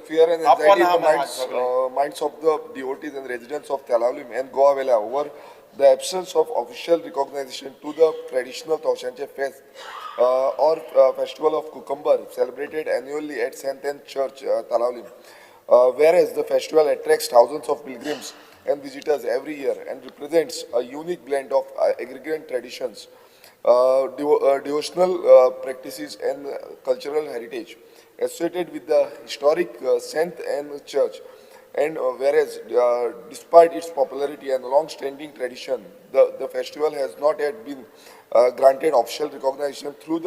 fear and anxiety in the minds of the devotees and residents of Talavlim and Goa Vela over the absence of official recognition to the traditional Touxachem Fest or Festival of Cucumber celebrated annually at St. Anne Church, Talavlim. Whereas the festival attracts thousands of pilgrims and visitors every year and represents a unique blend of aggregate traditions, devotional practices and cultural heritage associated with the historic St. Anne Church. And whereas, despite its popularity and long-standing tradition, the festival has not yet been granted official recognition through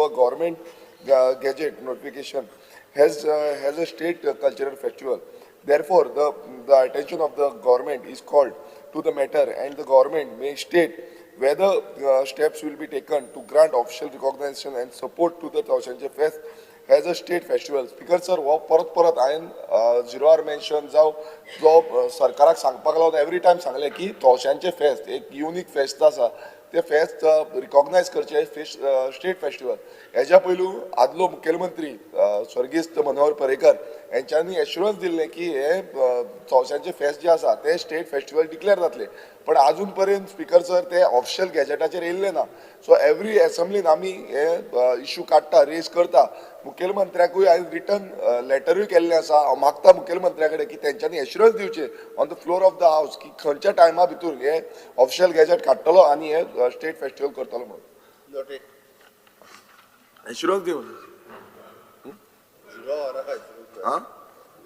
a government gazette notification has a state cultural festival. Therefore, the attention of the government is called to the matter, and the government may state whether steps will be taken to grant official recognition and support to the Touxachem Fest as a state festival. Speaker sir, हो परत परत हांवें zero our mention जावं जो सरकाराक सांगपाक लागलो every time सांगलें की तवशांचें फेस्त एक युनीक फेस्त आसा ते फेस्त रिकॉग्नायज करचे स्टेट फेस्टिवल. हेज्या पयलू आदलो मुखेलमंत्री स्वर्गीय मनोहर पर्रीकर यांच्यांनी एश्युरन्स दिल्लें की हे तवशांचें फेस्त जे आसा ते स्टेट फेस्टिवल डिक्लेअर जातले. पण अजून पर्यंत स्पीकर सर ते ऑफिशियल गॅजेटाचेर येयल्ले ना. सो एवरी असेंब्लीन आमी हे इश्यू काडटा रेज करता. मुखेलमंत्र्याकूय हांवें रिटर्न लेटरूय केल्लें आसा. हांव मागता मुखेलमंत्र्या कडेन की तेंच्यांनी एश्युरन्स दिवचे on the floor of the हावस की खंयच्या टायमा भितर हे ऑफिशियल गॅजेट काडटलो आनी हे स्टेट फेस्टिवल करतलो म्हणून एश्युरन्स दिवन.